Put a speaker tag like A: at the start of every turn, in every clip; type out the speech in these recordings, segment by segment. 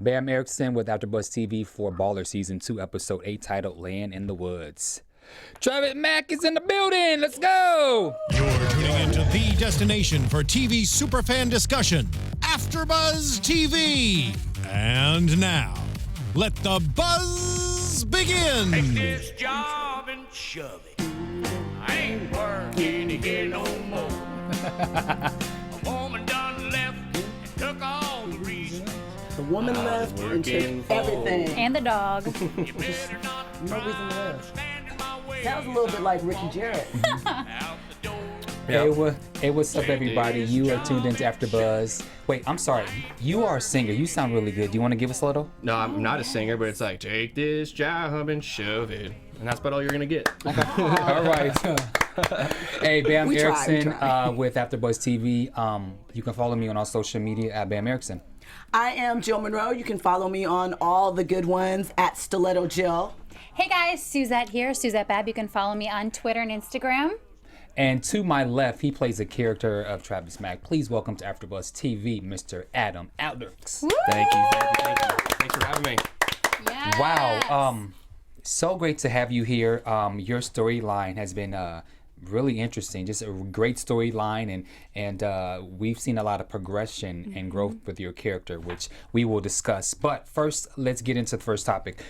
A: Bamm Ericsen with AFTERBUZZ TV for Baller Season 2, Episode 8, titled Land in the Woods. Travis Mack is in the building. Let's go.
B: You're tuning into the destination for TV superfan discussion, AFTERBUZZ TV. And now, let the buzz begin.
C: Take this job and shove it. I ain't working here no more. A woman done left and took all the reasons.
D: The woman left and took everything.
E: And the dog.
C: You better not
D: No reason
C: try
D: left.
C: stand in my way.
D: Sounds a little bit like Ricky Jarrett.
C: Out the door.
A: Hey, what's up, everybody? You are tuned into AFTERBUZZ. Wait, I'm sorry. You are a singer. You sound really good. Do you want to give us a little?
F: No, I'm not a singer, but it's like, take this job and shove it. And that's about all you're going to get.
A: All right. Hey, Bamm
D: We try.
A: Ericsen with AFTERBUZZ TV. You can follow me on all social media at Bamm Ericsen.
D: I am Jill Munroe. You can follow me on all the good ones at Stiletto Jill.
E: Hey guys, Suzette here, Suzette Babb. You can follow me on Twitter and Instagram.
A: And to my left, he plays a character of Travis Mack. Please welcome to AFTERBUZZ TV, Mr. Adam Aalderks.
F: Thank you. Thanks for having me.
E: Yes.
A: Wow. So great to have you here. Your storyline has been really interesting. Just a great storyline, and we've seen a lot of progression and growth with your character, which we will discuss. But first, let's get into the first topic.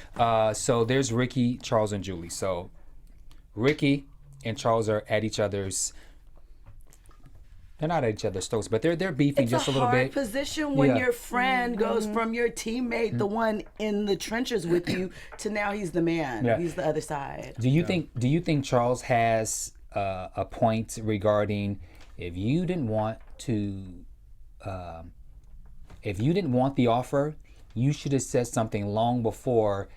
A: So there's Ricky, Charles, and Julie. So Ricky and Charles are at each other's. They're not at each other's throats, but they're beefing just a little bit.
D: It's a hard position when
A: Yeah.
D: your friend goes from your teammate, the one in the trenches with you, to now he's the man.
A: Yeah.
D: He's the other side.
A: Do you think Charles has a point regarding if you didn't want the offer, you should have said something long before,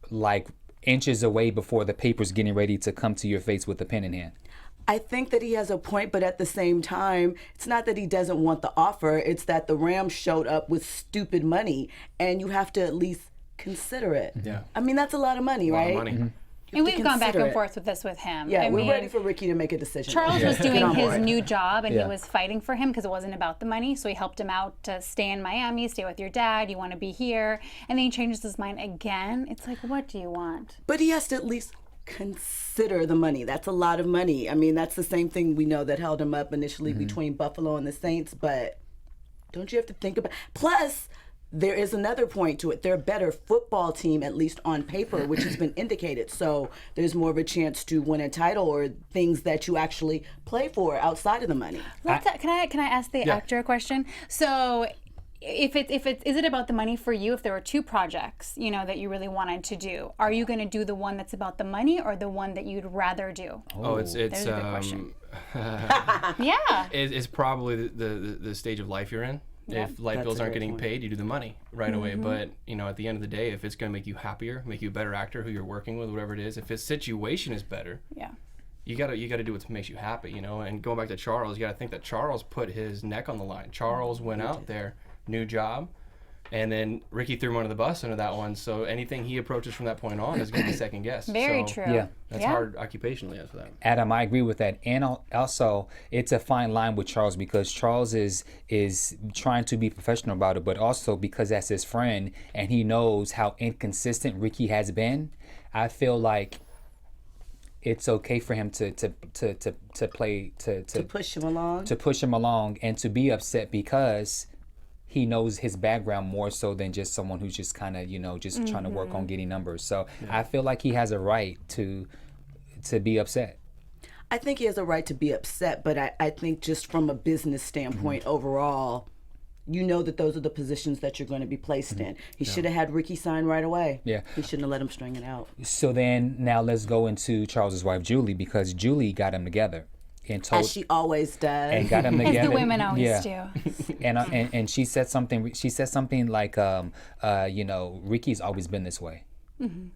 A: like inches away before the paper's getting ready to come to your face with the pen in hand?
D: I think that he has a point, but at the same time, it's not that he doesn't want the offer. It's that the Rams showed up with stupid money, and you have to at least consider it.
F: Yeah.
D: I mean, that's a lot of money,
F: A lot
D: right?
F: of money.
D: You
E: And
D: have
E: we've
D: to
E: gone back
D: consider
E: and
D: it.
E: forth with this with him.
D: Yeah,
E: I
D: we're
E: mean,
D: ready for Ricky to make a decision.
E: Charles was
D: Get
E: doing
D: on
E: his
D: board.
E: new job, and
A: Yeah.
E: he was fighting for him because it wasn't about the money. So he helped him out to stay in Miami, stay with your dad. You want to be here, and then he changes his mind again. It's like, what do you want?
D: But he has to at least consider the money. That's a lot of money. I mean, that's the same thing we know that held him up initially between Buffalo and the Saints, but don't you have to think about... Plus, there is another point to it. They're a better football team, at least on paper, which has been indicated. So there's more of a chance to win a title or things that you actually play for outside of the money.
E: Can I ask the actor a question? So, is it about the money for you? If there were two projects, that you really wanted to do, are you going to do the one that's about the money or the one that you'd rather do?
F: Oh, it's
E: There's a good question.
F: Yeah. It's probably the stage of life you're in.
E: Yeah.
F: If light
D: That's
F: bills
D: a
F: aren't
D: great
F: getting
D: point.
F: paid, you do the money right away. But at the end of the day, if it's going to make you happier, make you a better actor, who you're working with, whatever it is, if his situation is better,
E: Yeah.
F: you gotta do what makes you happy, And going back to Charles, you gotta think that Charles put his neck on the line. Charles went out there, new job, and then Ricky threw him under the bus under that one. So anything he approaches from that point on is gonna be second guessed.
E: Very
F: So
E: true.
A: Yeah.
F: That's
E: Yeah.
F: hard occupationally after that.
A: Adam, I agree with that, and also it's a fine line with Charles because Charles is trying to be professional about it, but also because that's his friend and he knows how inconsistent Ricky has been. I feel like it's okay for him to
D: Push him along.
A: push him along and to be upset because he knows his background more so than just someone who's just kind of just trying to work on getting numbers. So I feel like he has a right to be upset.
D: I think he has a right to be upset, but I think just from a business standpoint overall, that those are the positions that you're going to be placed in. He should have had Ricky sign right away.
A: Yeah.
D: He shouldn't have let him string it out.
A: So then now let's go into Charles's wife Julie because Julie got him together and told
D: As she always does.
A: and got him together.
E: As the women always do.
A: And she said something. She said something like, Ricky's always been this way.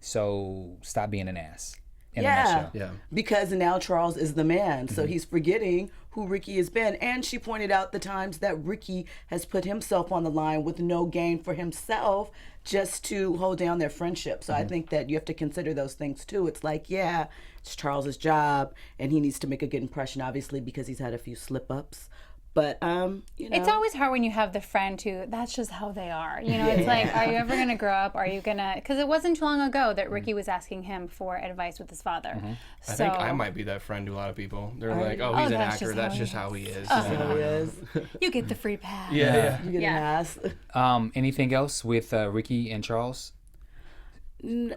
A: So stop being an ass. In a nutshell.
F: Yeah.
D: Because now Charles is the man, so he's forgetting who Ricky has been. And she pointed out the times that Ricky has put himself on the line with no gain for himself just to hold down their friendship. So I think that you have to consider those things too. It's like, it's Charles's job and he needs to make a good impression, obviously, because he's had a few slip-ups. But
E: It's always hard when you have the friend who, that's just how they are. You know, it's like, are you ever going to grow up? Are you going to, because it wasn't too long ago that Ricky was asking him for advice with his father.
F: I think I might be that friend to a lot of people. They're like, oh, he's an actor. That's just how he is.
E: You get the free pass.
F: Yeah.
D: you get an ass.
A: Anything else with Ricky and Charles?
D: He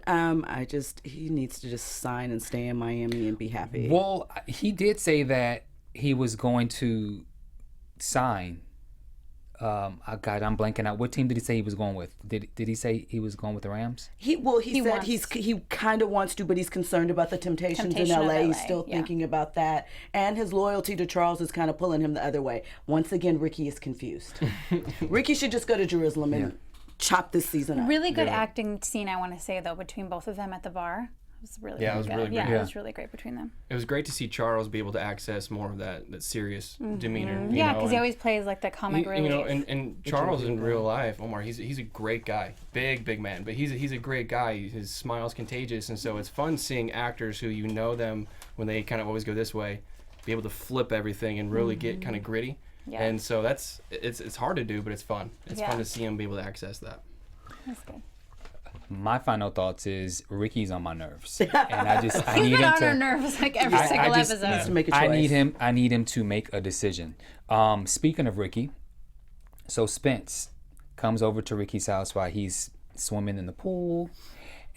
D: needs to just sign and stay in Miami and be happy.
A: Well, he did say that he was going to sign. I'm blanking out. What team did he say he was going with? Did he say he was going with the Rams?
D: He said he kind of wants to, but he's concerned about the Temptations in LA. He's still thinking about that, and his loyalty to Charles is kind of pulling him the other way. Once again, Ricky is confused. Ricky should just go to Jerusalem and chop this season up.
E: Really good acting scene, I want to say, though, between both of them at the bar. It was really, really good.
F: Really great.
E: It was really great between them.
F: It was great to see Charles be able to access more of that serious demeanor.
E: Yeah, because he always plays like the comic relief.
F: You know, and Charles in real life, Omar, he's a great guy, big man, but he's a great guy. His smile's contagious, and so it's fun seeing actors who you know them when they kind of always go this way, be able to flip everything and really get kind of gritty. Yeah. And so it's hard to do, but it's fun. It's fun to see him be able to access that.
E: That's good.
A: My final thoughts is Ricky's on my nerves, and I need
E: He's
A: him
E: been on
A: to.
E: our nerves like every single episode.
D: Needs to make a choice.
A: I need him to make a decision. Speaking of Ricky, so Spence comes over to Ricky's house while he's swimming in the pool,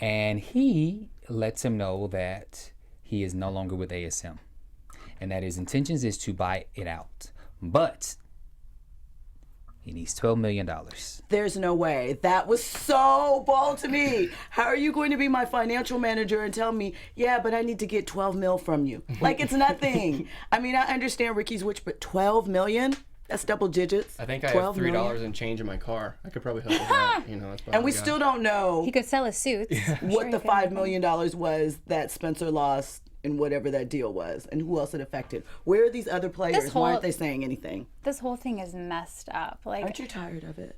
A: and he lets him know that he is no longer with ASM, and that his intentions is to buy it out, but he needs $12 million.
D: There's no way. That was so bold to me. How are you going to be my financial manager and tell me, yeah, but I need to get 12 mil from you? Like, it's nothing. I mean, I understand Ricky's rich, but 12 million? That's double digits.
F: I think I have $3 and change in my car. I could probably help with that. You know, that's
D: and we still don't know
E: He could sell his suits.
D: what the $5 million was that Spencer lost in whatever that deal was, and who else it affected. Where are these other players? Why aren't they saying anything?
E: This whole thing is messed up. Like,
D: Aren't you tired of it?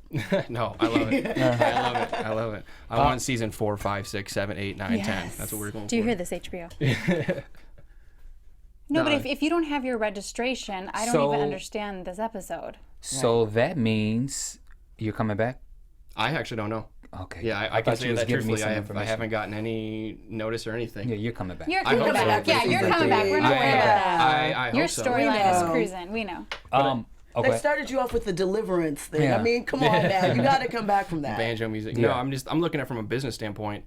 F: No, I love it. I love it. I want season 4, 5, 6, 7, 8, 9, 10. That's what we're going for.
E: Do you hear this, HBO? No, but if you don't have your registration, I don't even understand this episode.
A: So that means you're coming back?
F: I actually don't know.
A: Okay.
F: Yeah, I can say that truthfully. I haven't gotten any notice or anything.
A: Yeah, you're coming back.
E: You're coming back. Yeah, you're coming back. We're not worried about that. Your storyline is cruising. We know.
A: Okay.
D: They started you off with the deliverance thing. Yeah. I mean, come on now. You got to come back from that.
F: Banjo music. Yeah. No, I'm looking at it from a business standpoint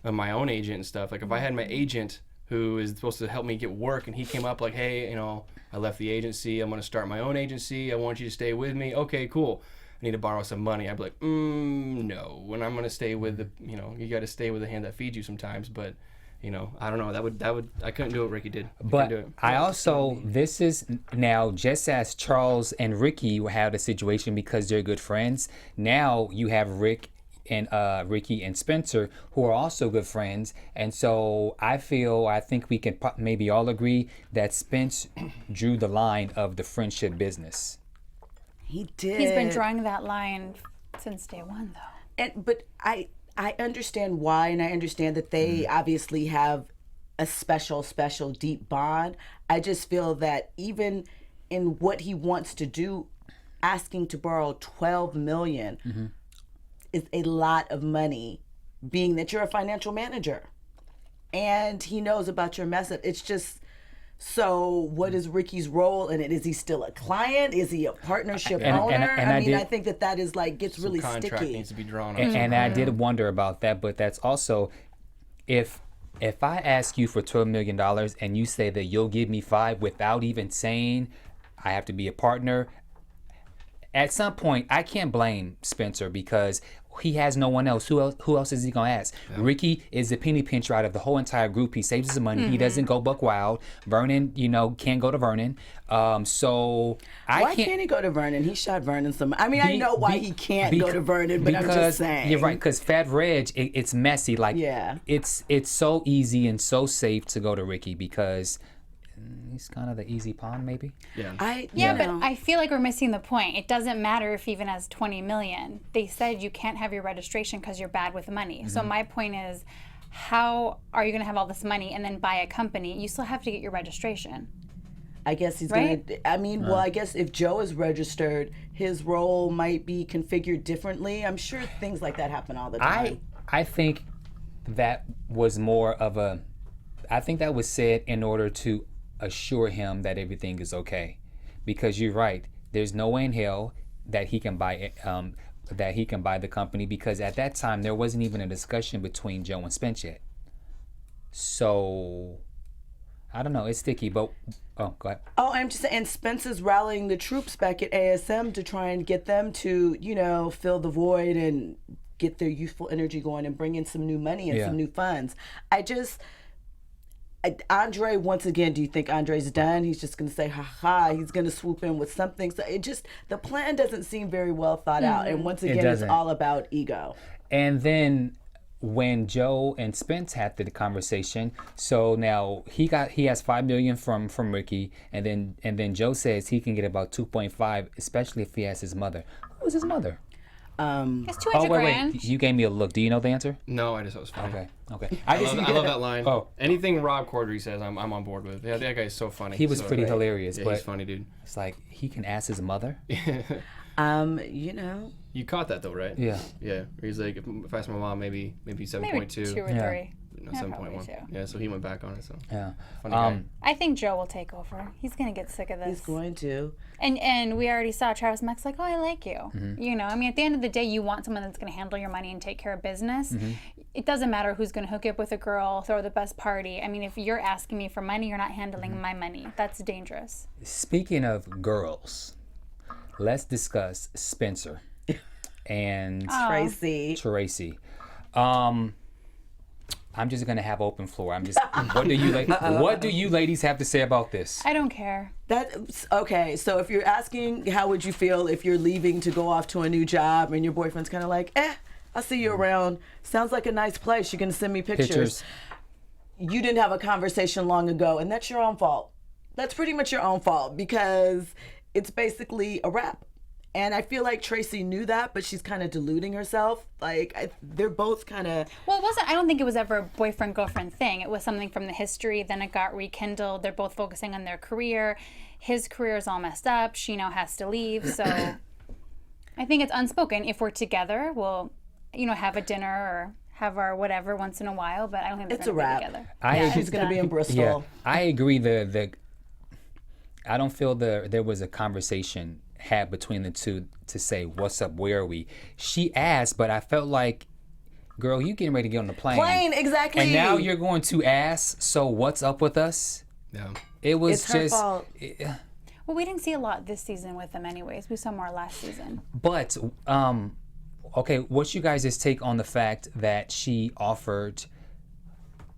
F: of my own agent and stuff. Like if I had my agent who is supposed to help me get work and he came up like, hey, you know, I left the agency. I'm going to start my own agency. I want you to stay with me. Okay, cool. I need to borrow some money. I'd be like, no. When I'm going to stay with you got to stay with the hand that feeds you sometimes. But, you know, I don't know. That would I couldn't do what Ricky did.
A: But I also, this is now just as Charles and Ricky had a situation because they're good friends. Now you have Ricky and Spencer, who are also good friends. And so I think we can maybe all agree that Spence drew the line of the friendship business.
D: He did.
E: He's been drawing that line since day one, though.
D: But I understand why, and I understand that they obviously have a special deep bond. I just feel that even in what he wants to do, asking to borrow $12 million is a lot of money, being that you're a financial manager and he knows about your mess up. It's just, so what is Ricky's role in it? Is he still a client? Is he a partnership owner? I think that is like, gets really
F: contract
D: sticky.
F: Contract needs to be drawn up.
A: And I did wonder about that, but that's also, if I ask you for $12 million and you say that you'll give me $5 million without even saying I have to be a partner, at some point I can't blame Spencer because he has no one else. Who else is he gonna ask? Yeah. Ricky is the penny pincher out of the whole entire group. He saves his money. He doesn't go buck wild. Vernon, can't go to Vernon. Why
D: can't he go to Vernon? He shot Vernon some. I mean, I know why he can't go to Vernon, but I'm just saying.
A: You're right, because Fat Reg, it's messy. Like, it's so easy and so safe to go to Ricky because he's kind of the easy pawn, maybe.
E: But I feel like we're missing the point. It doesn't matter if he even has 20 million. They said you can't have your registration because you're bad with money. So my point is, how are you going to have all this money and then buy a company? You still have to get your registration.
D: I guess he's
E: Right?
D: gonna. I mean, well, I guess if Joe is registered, his role might be configured differently. I'm sure things like that happen all the time.
A: I think that was more of a. I think that was said in order to assure him that everything is okay, because you're right. There's no way in hell that he can buy the company, because at that time there wasn't even a discussion between Joe and Spence yet. So I don't know. It's sticky, but go ahead.
D: Oh, I'm just saying, Spence is rallying the troops back at ASM to try and get them to, fill the void and get their youthful energy going and bring in some new money and some new funds. Andre, once again, do you think Andre's done? He's just going to say, ha, he's going to swoop in with something. So the plan doesn't seem very well thought out. And once again, it's all about ego.
A: And then when Joe and Spence had the conversation, so now he has $5 million from Ricky, and then Joe says he can get about 2.5, especially if he has his mother. Who's his mother?
E: It's 200 grand.
A: Wait. You gave me a look. Do you know the answer?
F: No, I just thought it was funny.
A: Okay.
F: I love that line.
A: Oh.
F: Anything Rob Corddry says, I'm on board with. Yeah, that guy is so funny.
A: He was pretty hilarious,
F: Yeah,
A: but
F: he's funny, dude.
A: it's like he can ask his mother.
F: You caught that though, right?
A: Yeah.
F: Yeah. He's like, if I asked my mom, maybe 7.2.
E: Maybe 2 or 3.
F: No,
E: Yeah,
F: 7.1.
E: probably 2.
F: Yeah, so he went back on it. So
A: Yeah.
F: funny guy.
E: I think Joe will take over. He's gonna get sick of this.
D: He's going to.
E: And we already saw Travis Mack's like, oh, I like you.
A: Mm-hmm.
E: I mean, at the end of the day, you want someone that's going to handle your money and take care of business.
A: Mm-hmm.
E: It doesn't matter who's going to hook you up with a girl, throw the best party. I mean, if you're asking me for money, you're not handling
A: Mm-hmm.
E: my money. That's dangerous.
A: Speaking of girls, let's discuss Spencer and Tracy. I'm just gonna have open floor. What do you ladies have to say about this?
E: I don't care.
D: That's okay. So if you're asking, how would you feel if you're leaving to go off to a new job and your boyfriend's kind of like, I'll see you around. Sounds like a nice place. You're gonna send me pictures. You didn't have a conversation long ago, and that's your own fault. That's pretty much your own fault, because it's basically a wrap. And I feel like Tracy knew that, but she's kind of deluding herself. Like, they're both kind of...
E: Well, it wasn't. I don't think it was ever a boyfriend-girlfriend thing. It was something from the history. Then it got rekindled. They're both focusing on their career. His career is all messed up. She now has to leave. So I think it's unspoken. If we're together, we'll, have a dinner or have our whatever once in a while. But I don't think they're
D: It's a
E: going to be
D: wrap.
E: together.
D: She's going to be in Bristol.
A: Yeah, I agree. I don't feel there was a conversation had between the two to say, what's up, where are we? She asked, but I felt like, girl, you getting ready to get on the plane.
D: Exactly.
A: And now you're going to ask, so what's up with us?
F: Yeah.
A: It was
D: It's her fault.
E: Well, we didn't see a lot this season with them anyways. We saw more last season.
A: But, okay, what's you guys' take on the fact that she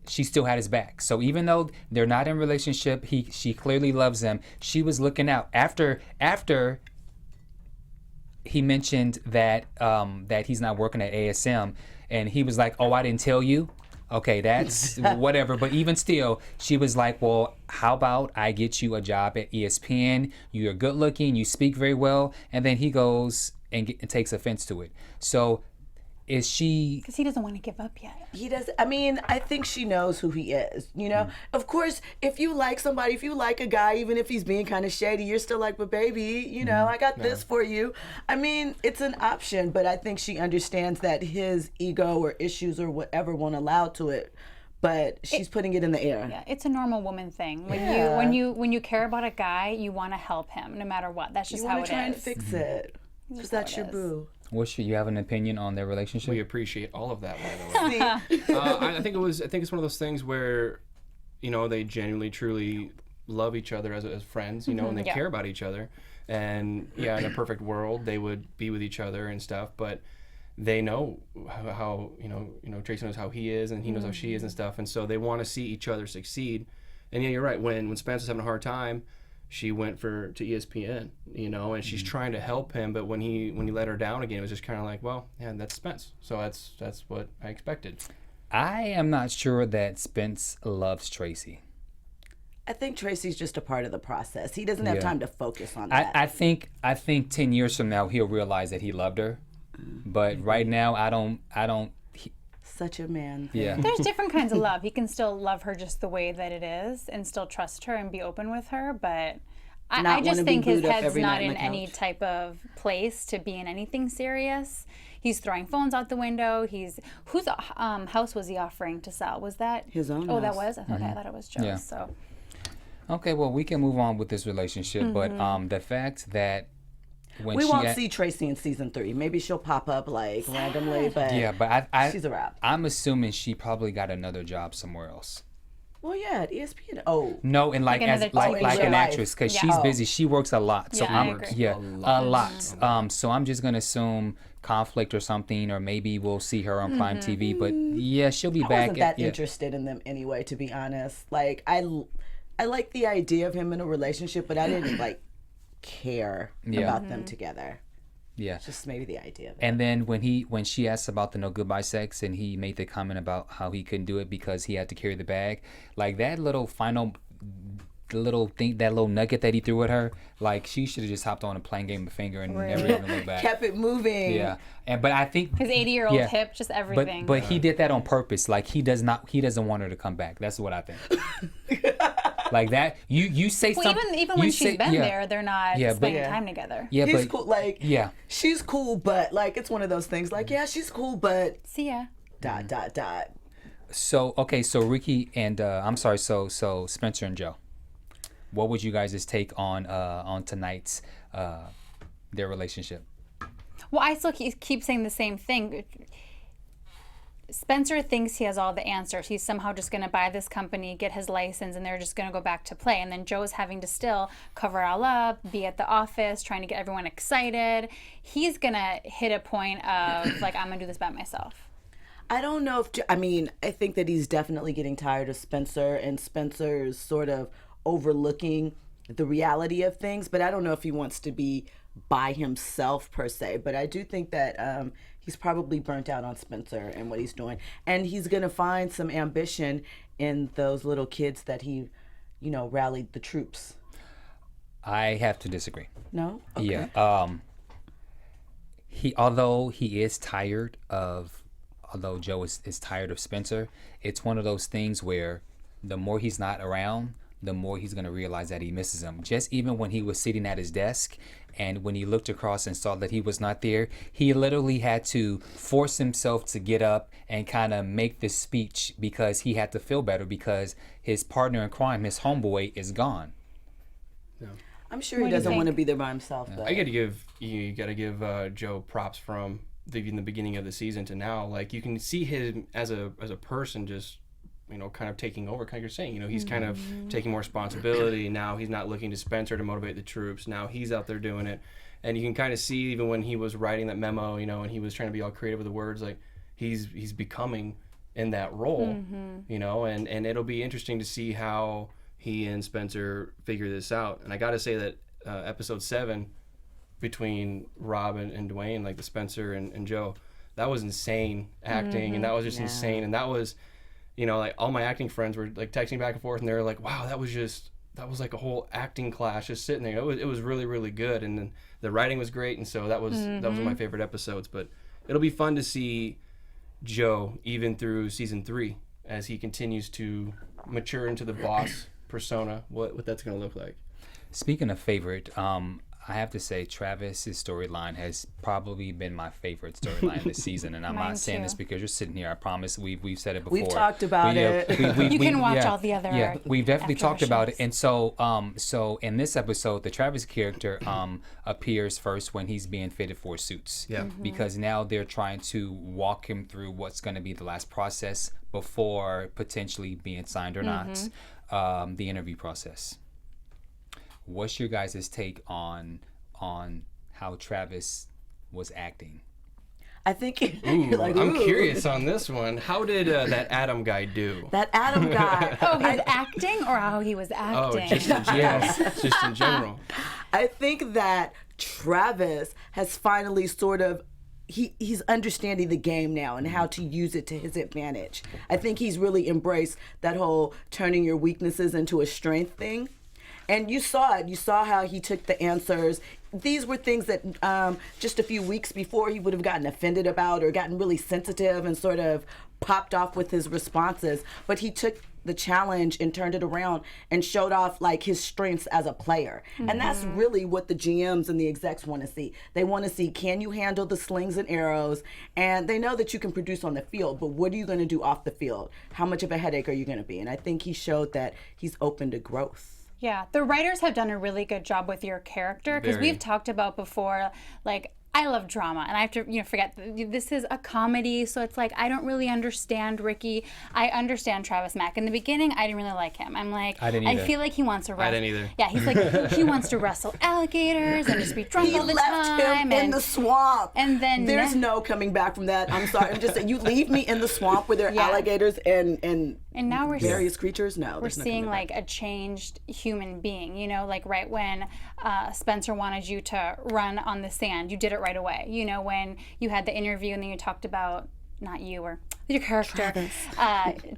A: still had his back? So even though they're not in a relationship, she clearly loves him. She was looking out after he mentioned that he's not working at ASM, and he was like, "Oh, I didn't tell you." Okay, that's whatever. But even still, she was like, "Well, how about I get you a job at ESPN? You're good looking, you speak very well." And then he goes and takes offense to it. So is she...
E: Because he doesn't want to give up yet.
D: He does. I mean, I think she knows who he is. Of course, if you like somebody, if you like a guy, even if he's being kind of shady, you're still like, but baby, I got this for you. I mean, it's an option, but I think she understands that his ego or issues or whatever won't allow to it. But she's putting it in the air.
E: Yeah, it's a normal woman thing. When you care about a guy, you want to help him no matter what. That's just
D: You
E: how
D: want
E: it
D: to try and
E: is.
D: fix it. Because that's your boo.
A: You have an opinion on their relationship?
F: We appreciate all of that, by the way. I think it's one of those things where, they genuinely, truly love each other as friends, and they care about each other. And yeah, in a perfect world, they would be with each other and stuff. But they know how Tracy knows how he is, and he knows how she is and stuff. And so they want to see each other succeed. And yeah, you're right. When Spence was having a hard time, she went to ESPN, and she's trying to help him. But when he let her down again, it was just kind of like, well, yeah, that's Spence. So that's what I expected.
A: I am not sure that Spence loves Tracy.
D: I think Tracy's just a part of the process. He doesn't have time to focus on that.
A: I think 10 years from now he'll realize that he loved her, but right now I don't.
D: such a man thing.
A: Yeah.
E: There's different kinds of love. He can still love her just the way that it is and still trust her and be open with her, but I
D: Not
E: just
D: wanna be
E: think his
D: booed up
E: head's
D: every
E: not
D: night on
E: in
D: the
E: any
D: couch.
E: type of place to be in anything serious. He's throwing phones out the window. Whose house was he offering to sell? Was that
D: His own
E: Oh, that
D: house.
E: was? Okay, I thought it was Joe's.
A: Yeah.
E: So
A: Okay, well, we can move on with this relationship, but the fact that when
D: We
A: she
D: won't
A: a-
D: see Tracy in season 3. Maybe she'll pop up like randomly, but
A: yeah, but
D: she's a wrap.
A: I'm assuming she probably got another job somewhere else.
D: Well, yeah, at ESPN. Oh,
A: No, and like as
E: another
A: like
E: TV
A: like
D: show.
A: an actress, because
E: Yeah.
A: she's
E: Oh.
A: busy. She works a lot, so
E: Yeah, I
A: I'm
E: agree.
A: yeah a lot. So I'm just gonna assume conflict or something, or maybe we'll see her on Prime TV. But yeah, she'll be
D: I
A: back.
D: wasn't that
A: yeah.
D: interested in them anyway, to be honest. Like I like the idea of him in a relationship, but I didn't like care
A: Yeah.
D: about them together.
A: Yeah.
D: Just maybe the idea of it.
A: And then when she asked about the no goodbye sex, and he made the comment about how he couldn't do it because he had to carry the bag, like that little final little thing, that little nugget that he threw at her, like she should have just hopped on a plane, gave him a finger, and never even looked back.
D: Kept it moving.
A: Yeah, but I think
E: his 80-year-old
A: Yeah.
E: hip, just everything.
A: But he did that on purpose. Like he doesn't want her to come back. That's what I think. Like that. You say
E: well,
A: something.
E: even when
A: you
E: she's
A: say-
E: been
A: yeah.
E: there, they're not
A: Yeah, but-
E: spending
D: Yeah.
E: time together.
A: Yeah,
D: He's
A: but
D: cool. Like,
A: yeah.
D: she's cool, but like it's one of those things. Like, yeah, she's cool, but
E: See ya.
D: dot dot dot.
A: So okay, so Ricky and I'm sorry, so Spencer and Joe, what would you guys' take on tonight's their relationship?
E: Well, I still keep saying the same thing. Spencer thinks he has all the answers. He's somehow just going to buy this company, get his license, and they're just going to go back to play. And then Joe's having to still cover it all up, be at the office, trying to get everyone excited. He's going to hit a point of, like, I'm going to do this by myself.
D: I don't know if I think that he's definitely getting tired of Spencer, and Spencer's sort of overlooking the reality of things. But I don't know if he wants to be by himself per se. But I do think that he's probably burnt out on Spencer and what he's doing, and he's gonna find some ambition in those little kids that he, rallied the troops.
A: I have to disagree.
D: No. Okay.
A: Yeah. Although Joe is tired of Spencer, it's one of those things where the more he's not around, the more he's going to realize that he misses him. Just even when he was sitting at his desk and when he looked across and saw that he was not there, he literally had to force himself to get up and kind of make this speech because he had to feel better because his partner in crime, his homeboy, is gone.
D: I'm sure
E: What
D: he
E: do you
D: doesn't want to
E: think?
D: be there by himself. But
F: You got to give Joe props from even the beginning of the season to now. Like you can see him as a person just kind of taking over. Kind of you're saying, he's kind of taking more responsibility now. He's not looking to Spencer to motivate the troops. Now he's out there doing it, and you can kind of see even when he was writing that memo, and he was trying to be all creative with the words, like he's becoming in that role, and it'll be interesting to see how he and Spencer figure this out. And I got to say that episode 7 between Rob and Dwayne, like the Spencer and Joe, that was insane acting, and that was just insane, and that was. Like all my acting friends were like texting back and forth, and they were like, "Wow, that was like a whole acting class just sitting there." It was really, really good, and then the writing was great, and so that was one of my favorite episodes. But it'll be fun to see Joe even through season 3 as he continues to mature into the boss persona. What that's gonna look like.
A: Speaking of favorite, I have to say Travis's storyline has probably been my favorite storyline this season, and I'm
E: Mine
A: not saying
E: too.
A: this because you're sitting here. I promise we've said it before.
D: We've talked about it.
E: You can watch all the other
A: Yeah, we've definitely
E: after
A: talked about it.
E: shows.
A: And so in this episode, the Travis character appears first when he's being fitted for suits.
F: Yeah.
A: Because now they're trying to walk him through what's going to be the last process before potentially being signed or not. The interview process. What's your guys' take on how Travis was acting?
D: I think
F: Ooh,
D: you're like,
F: I'm
D: ooh.
F: curious on this one. How did that Adam guy do?
D: That Adam guy.
E: Oh, his acting or how he was
F: Oh,
E: acting?
F: just in general. Just in general.
D: I think that Travis has finally sort of he's understanding the game now and how to use it to his advantage. I think he's really embraced that whole turning your weaknesses into a strength thing. And you saw it. You saw how he took the answers. These were things that just a few weeks before he would have gotten offended about or gotten really sensitive and sort of popped off with his responses, but he took the challenge and turned it around and showed off like his strengths as a player. And that's really what the GMs and the execs want to see. They want to see, can you handle the slings and arrows? And they know that you can produce on the field, but what are you going to do off the field? How much of a headache are you going to be? And I think he showed that he's open to growth.
E: Yeah, the writers have done a really good job with your character, because we've talked about before, like, I love drama, and I have to, forget this is a comedy, so it's like I don't really understand Ricky. I understand Travis Mack. In the beginning, I didn't really like him. I'm like, I feel like he wants to wrestle.
F: I didn't either.
E: Yeah, he's like he wants to wrestle alligators and just be drunk all the time.
D: He left him in the swamp.
E: And then
D: there's no coming back from that. I'm sorry. I'm just saying, you leave me in the swamp with their alligators and
E: now we're
D: various creatures. No,
E: we're seeing like a changed human being. Like right when Spencer wanted you to run on the sand, you did it right away. When you had the interview and then you talked about, not you or your character,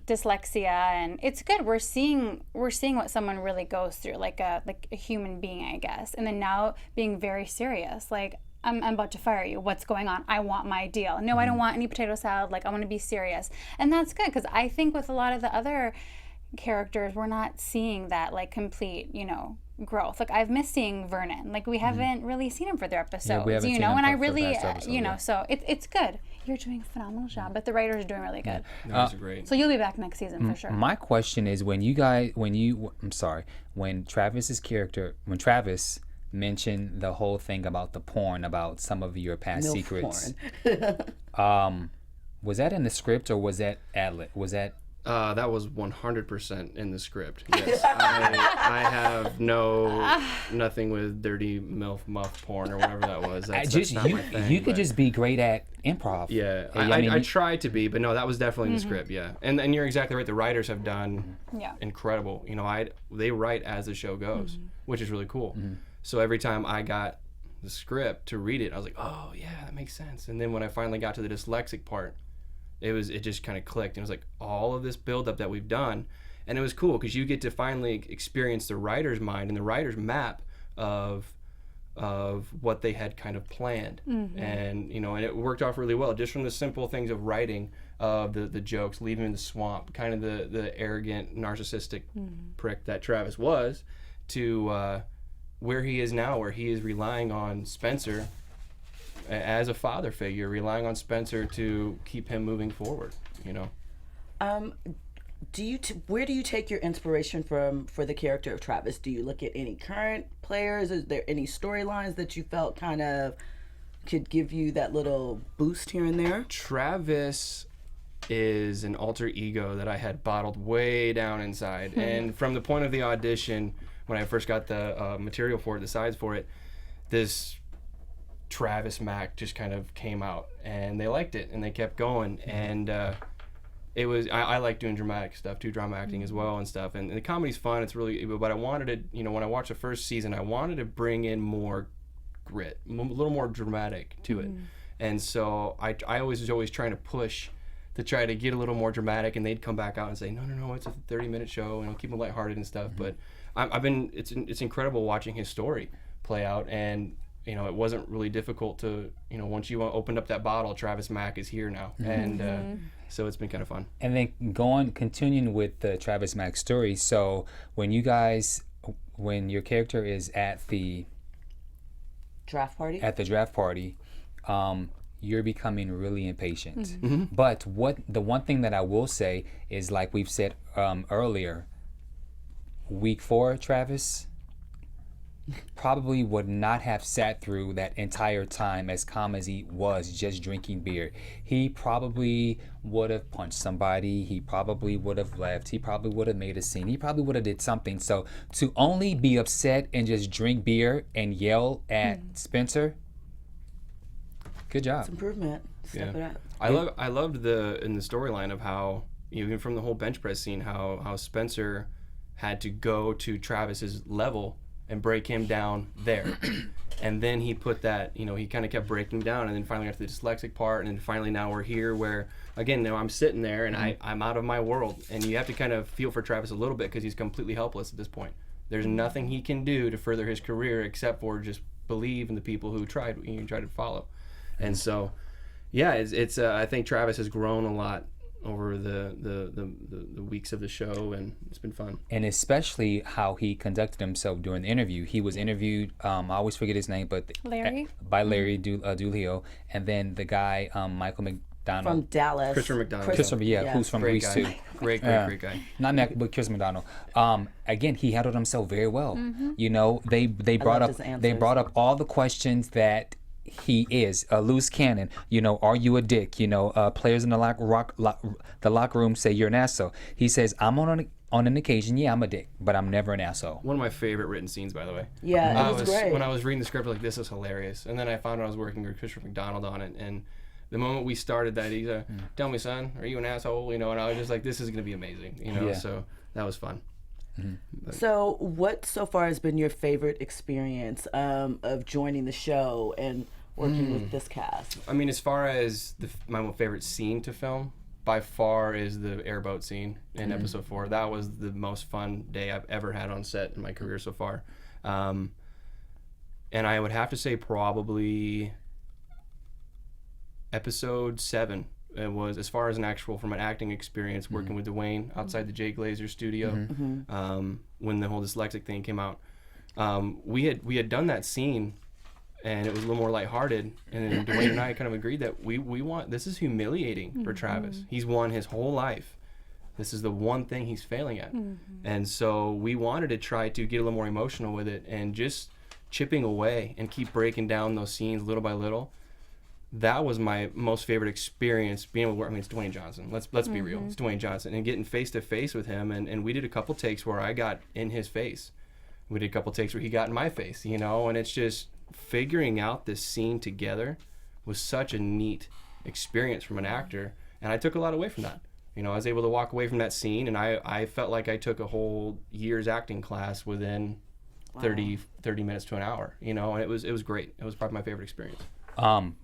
E: dyslexia, and it's good. We're seeing what someone really goes through, like a human being, I guess. And then now being very serious, like I'm about to fire you. What's going on? I want my deal. No, I don't want any potato salad. Like I want to be serious, and that's good, because I think with a lot of the other characters, we're not seeing that like complete, growth. Like I've missed seeing Vernon. Like we haven't really seen him for their episodes,
A: we haven't seen him
E: and I
A: for the
E: really,
A: past episode,
E: so it's good. You're doing a phenomenal job, but the writers are doing really good.
F: That's great.
E: So you'll be back next season for sure.
A: My question is, when Travis mentioned the whole thing about the porn, about some of your past secrets, was that in the script or was that ad-lib?
F: That was 100% in the script. Yes, I have nothing with dirty MILF muff porn or whatever that was. That's not my thing.
A: You could just be great at improv.
F: Yeah, I try to be, but no, that was definitely in the script. Yeah, and you're exactly right. The writers have done incredible. They write as the show goes, which is really cool. So every time I got the script to read it, I was like, oh yeah, that makes sense. And then when I finally got to the dyslexic part, it just kind of clicked. And it was like all of this buildup that we've done, and it was cool because you get to finally experience the writer's mind and the writer's map of what they had kind of planned, and and it worked off really well. Just from the simple things of writing, the jokes, leaving him in the swamp, kind of the arrogant, narcissistic prick that Travis was, to where he is now, where he is relying on Spencer as a father figure, relying on Spencer to keep him moving forward.
D: Where do you take your inspiration from for the character of Travis? Do you look at any current players? Is there any storylines that you felt kind of could give you that little boost here and there?
F: Travis is an alter ego that I had bottled way down inside. And from the point of the audition, when I first got the material for it, the sides for it, this Travis Mack just kind of came out, and they liked it, and they kept going. And it was, I like doing dramatic stuff too, drama acting as well and stuff. And the comedy's fun. It's really, but I wanted to, when I watched the first season, I wanted to bring in more grit, a little more dramatic to it. And so I was always trying to push to try to get a little more dramatic, and they'd come back out and say, no, it's a 30-minute show, and I'll keep it lighthearted and stuff. But it's incredible watching his story play out, and it wasn't really difficult to, once you opened up that bottle, Travis Mack is here now. And so it's been kind of fun.
A: And then continuing with the Travis Mack story, so when your character is at the
D: draft party,
A: you're becoming really impatient. But the one thing that I will say is, like we've said earlier, week 4, Travis probably would not have sat through that entire time as calm as he was just drinking beer. He probably would have punched somebody. He probably would have left. He probably would have made a scene. He probably would have did something. So to only be upset and just drink beer and yell at Spencer, good job.
D: It's improvement. Step it up.
F: I loved in the storyline of how, even from the whole bench press scene, how Spencer had to go to Travis's level and break him down there. And then he put that, he kind of kept breaking down, and then finally got to the dyslexic part, and then finally now we're here where, again, now I'm sitting there and I'm out of my world. And you have to kind of feel for Travis a little bit because he's completely helpless at this point. There's nothing he can do to further his career except for just believe in the people who tried to follow. And so, yeah, it's I think Travis has grown a lot over the weeks of the show, and it's been fun.
A: And especially how he conducted himself during the interview. He was interviewed, I always forget his name, but
E: Larry?
A: By Larry Doolio, and then the guy, Michael McDonald.
D: From Dallas.
F: Christopher McDonald.
A: Christopher, who's from
F: Great
A: Greece
F: guy.
A: too.
F: Great guy.
A: Not that, but Chris McDonald. Again, he handled himself very well. You know, they brought
D: loved
A: up
D: his
A: they
D: answers.
A: brought up all the questions that he is a loose cannon. You know, are you a dick? You know, players in the locker room say you're an asshole. He says, I'm on an occasion, yeah, I'm a dick, but I'm never an asshole.
F: One of my favorite written scenes, by the way.
D: Yeah, it was great.
F: When I was reading the script, like, this is hilarious. And then I found out I was working with Christopher McDonald on it, and the moment we started that, he's tell me, son, are you an asshole? You know, and I was just like, this is going to be amazing. You know, so that was fun.
D: So what so far has been your favorite experience of joining the show and working with this cast?
F: I mean, as far as my favorite scene to film, by far is the airboat scene in episode 4. That was the most fun day I've ever had on set in my career so far. And I would have to say probably episode 7. It was, as far as from an acting experience, working with Dwayne outside the Jay Glazer studio, when the whole dyslexic thing came out. We had done that scene, and it was a little more lighthearted, and then Dwayne and I kind of agreed that we want, this is humiliating for Travis. He's won his whole life. This is the one thing he's failing at. And so we wanted to try to get a little more emotional with it, and just chipping away and keep breaking down those scenes little by little. That was my most favorite experience, being able to work. I mean, it's Dwayne Johnson. Let's be real. It's Dwayne Johnson, and getting face to face with him. And we did a couple takes where I got in his face. We did a couple takes where he got in my face. You know, and it's just figuring out this scene together was such a neat experience from an actor, and I took a lot away from that. You know, I was able to walk away from that scene, and I felt like I took a whole year's acting class within 30 minutes to an hour. You know, and it was great. It was probably my favorite experience.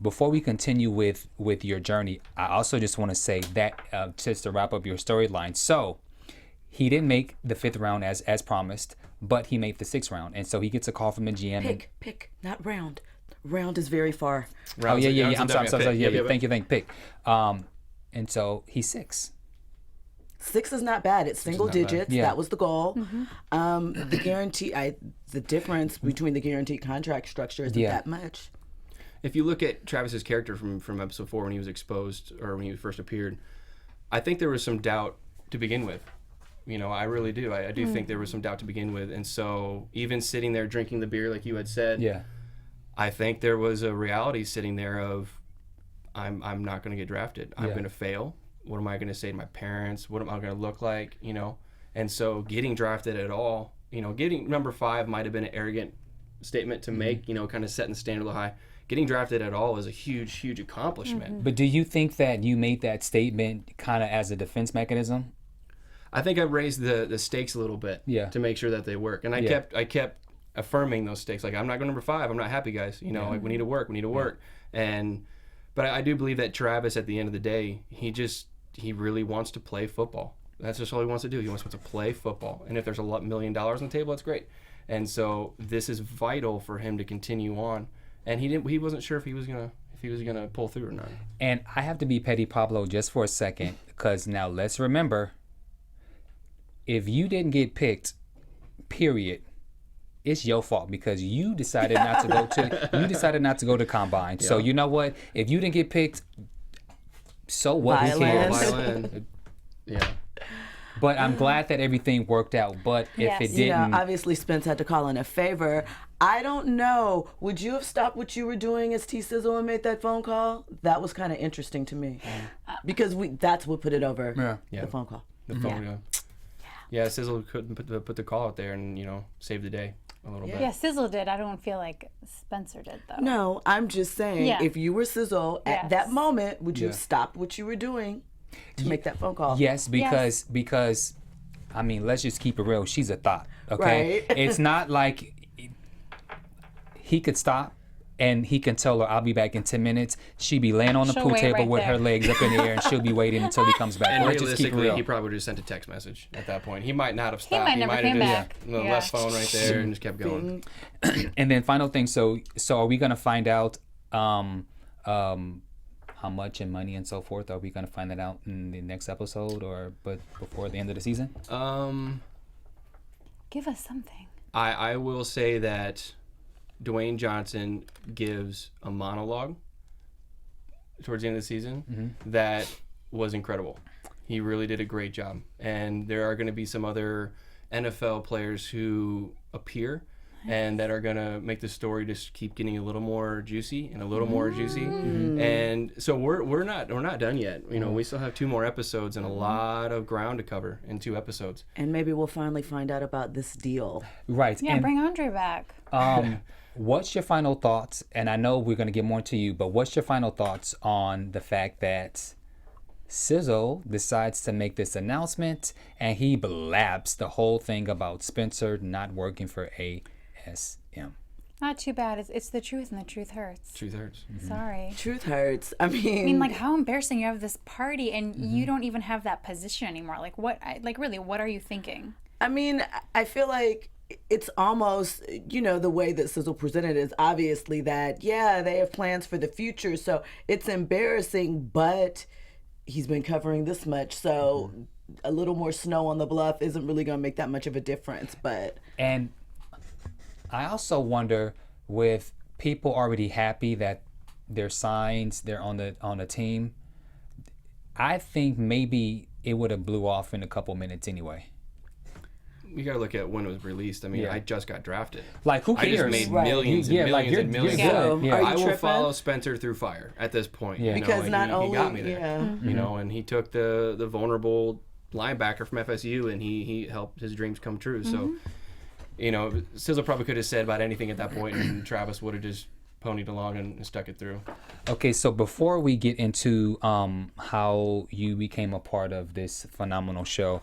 A: Before we continue with your journey, I also just want to say that just to wrap up your storyline. So he didn't make the 5th round as promised, but he made the 6th round, and so he gets a call from the GM.
D: Pick, not round. Round is very far.
A: Oh yeah. I'm sorry.
F: Yeah.
A: Thank you. Pick. And so he's 6.
D: 6 is not bad. It's single digits.
A: Yeah.
D: That was the goal. The guarantee, the difference between the guaranteed contract structure isn't that much.
F: If you look at Travis's character from episode 4 when he was exposed, or when he first appeared, I think there was some doubt to begin with. You know, I really do. I do think there was some doubt to begin with. And so even sitting there drinking the beer, like you had said, I think there was a reality sitting there of, I'm not going to get drafted. I'm going to fail. What am I going to say to my parents? What am I going to look like? You know? And so getting drafted at all, you know, getting number 5 might have been an arrogant statement to make, you know, kind of setting the standard a little high. Getting drafted at all is a huge accomplishment.
A: But do you think that you made that statement kind of as a defense mechanism?
F: I think I raised the stakes a little bit to make sure that they work. And I kept affirming those stakes. Like, I'm not going number 5. I'm not happy, guys. You know, like, we need to work. But I do believe that Travis, at the end of the day, he really wants to play football. That's just all he wants to do. He wants to play football. And if there's $1 million on the table, that's great. And so this is vital for him to continue on. And he wasn't sure if he was gonna pull through or not.
A: And I have to be petty, Pablo, just for a second, because now let's remember, if you didn't get picked, period, it's your fault, because you decided not to go to combine. So you know what? If you didn't get picked, so what? Who cares?
F: Violin. Yeah.
A: But I'm glad that everything worked out. But if it didn't,
D: you know, obviously Spence had to call in a favor. I don't know. Would you have stopped what you were doing as T Sizzle and made that phone call? That was kind of interesting to me, because that's what put it over. The phone call.
F: The phone. Yeah, Sizzle couldn't put the call out there and, you know, save the day a little bit.
E: Yeah, Sizzle did. I don't feel like Spencer did, though.
D: No, I'm just saying, if you were Sizzle at that moment, would you have stopped what you were doing to make that phone call?
A: Yes, because I mean, let's just keep it real. She's a thought, okay?
D: Right.
A: It's not like he could stop and he can tell her, I'll be back in 10 minutes. She'd be laying on the pool table with her legs up in the air, and she'll be waiting until he comes back.
F: And
A: let's just keep it
F: realistically,
A: real.
F: he probably would have sent a text message at that point. He might not have stopped.
E: He might never came back.
F: The left phone right there and just kept going.
A: And then final thing, so are we gonna find out how how much in money and so forth? Are we going to find that out in the next episode or before the end of the season?
E: Give us something.
F: I will say that Dwayne Johnson gives a monologue towards the end of the season that was incredible. He really did a great job. And there are going to be some other NFL players who appear and that are going to make the story just keep getting a little more juicy and a little more juicy. And so we're not done yet. You know, we still have 2 more episodes and a lot of ground to cover in 2 episodes.
D: And maybe we'll finally find out about this deal.
A: Right.
E: Yeah,
A: and,
E: bring Andre back.
A: what's your final thoughts? And I know we're going to get more to you, but what's your final thoughts on the fact that Sizzle decides to make this announcement and he blabs the whole thing about Spencer not working for ASM?
E: Not too bad. It's the truth, and the truth hurts.
F: Truth hurts.
E: Sorry.
D: Truth hurts. I
E: I mean,
D: mean,
E: like, how embarrassing! You have this party, and you don't even have that position anymore. Like, really, what are you thinking?
D: I mean, I feel like it's almost, you know, the way that Sizzle presented is obviously that, yeah, they have plans for the future. So it's embarrassing, but he's been covering this much. So a little more snow on the bluff isn't really going to make that much of a difference. But
A: And I also wonder, with people already happy that they're signs, they're on the team, I think maybe it would have blew off in a couple minutes anyway.
F: You gotta look at when it was released. I mean,
A: Yeah.
F: I just got drafted.
A: Like, who
F: I
A: cares?
F: just made
D: Right.
F: millions and
A: Yeah,
F: millions
A: like, you're-
F: and millions.
A: you're
D: good. Yeah. Are you
F: I will
D: tripping?
F: follow Spencer through fire at this point.
A: Yeah.
F: You know,
D: because
F: and
D: not
F: he
D: only,
F: got me there.
D: yeah.
F: You know, and he took the vulnerable linebacker from FSU and he helped his dreams come true. So, you know, Sizzle probably could have said about anything at that point, and Travis would have just ponied along and stuck it through.
A: Okay, so before we get into how you became a part of this phenomenal show,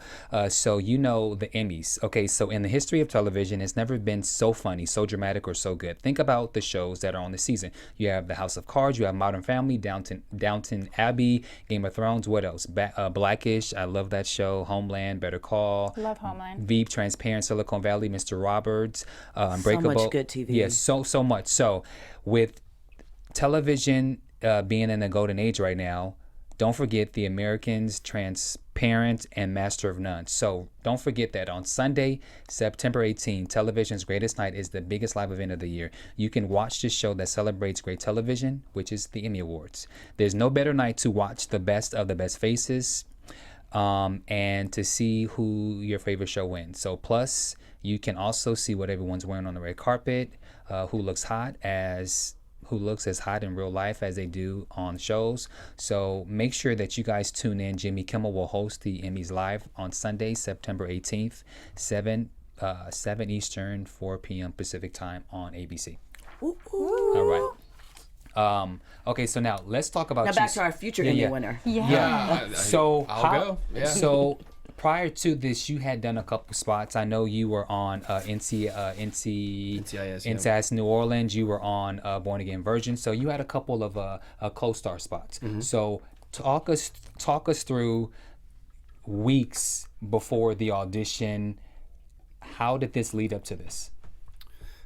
A: so you know the Emmys. Okay, so in the history of television, it's never been so funny, so dramatic, or so good. Think about the shows that are on the season. You have The House of Cards, you have Modern Family, Downton Abbey, Game of Thrones. What else? Blackish, I love that show. Homeland, Better Call.
E: Love Homeland.
A: Veep, Transparent, Silicon Valley, Mr. Roberts, Unbreakable.
D: much good TV.
A: Yes, so much. So with television being in the golden age right now, don't forget The Americans, Transparent, and Master of None. So don't forget that on Sunday, September 18, television's greatest night is the biggest live event of the year. You can watch this show that celebrates great television, which is the Emmy Awards. There's no better night to watch the best of the best faces and to see who your favorite show wins. So plus, you can also see what everyone's wearing on the red carpet, who looks as hot in real life as they do on shows. So make sure that you guys tune in. Jimmy Kimmel will host the Emmys live on Sunday, September 18th, 7 Eastern, 4 p.m. Pacific time on ABC. All right. Okay, so now let's talk about
D: Now back to our future Emmy winner.
E: Yeah.
A: So
F: I'll go. Yeah.
A: So prior to this, you had done a couple spots. I know you were on
F: NCIS,
A: NCIS New Orleans. You were on Born Again Virgin. So you had a couple of co-star spots. So talk us through weeks before the audition. How did this lead up to this?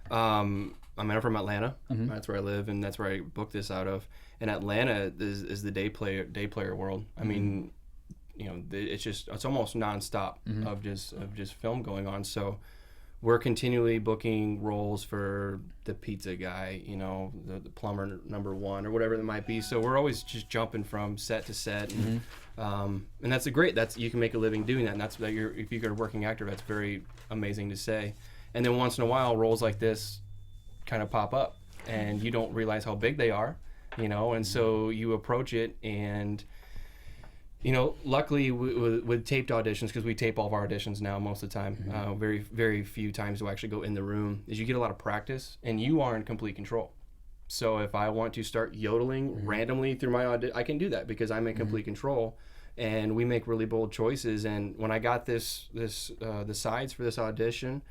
F: I'm from Atlanta. That's where I live, and that's where I booked this out of. And Atlanta is the day player world. I mean, you know, it's almost nonstop of just film going on. So we're continually booking roles for the pizza guy, you know, the plumber #1 or whatever it might be. So we're always just jumping from set to set, and that's you can make a living doing that. And that's that if you're a working actor, that's very amazing to say. And then once in a while, roles like this kind of pop up, and you don't realize how big they are, you know, and so you approach it. And you know, luckily with taped auditions, because we tape all of our auditions now most of the time, very, very few times do I actually go in the room, is you get a lot of practice and you are in complete control. So if I want to start yodeling randomly through my audition, I can do that because I'm in complete control, and we make really bold choices. And when I got the sides for this audition,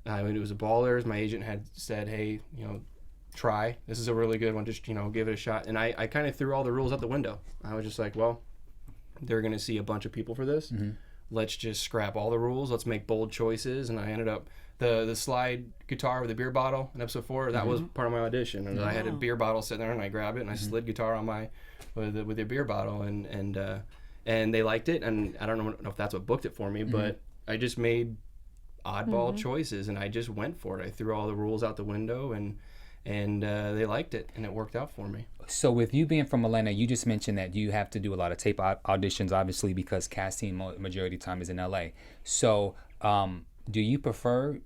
F: when it was a Ballers, my agent had said, hey, you know, try. This is a really good one. Just, you know, give it a shot. And I kind of threw all the rules out the window. I was just like, well, they're going to see a bunch of people for this. let's just scrap all the rules. Let's make bold choices. And I ended up the slide guitar with the beer bottle in episode 4. That was part of my audition. And I had a beer bottle sitting there, and I grabbed it and I slid guitar on my with the beer bottle, and they liked it. And I don't know if that's what booked it for me, but I just made oddball choices, and I just went for it. I threw all the rules out the window, and they liked it, and it worked out for me.
A: So with you being from Atlanta, you just mentioned that you have to do a lot of tape auditions, obviously, because casting majority of the time is in LA. So do you prefer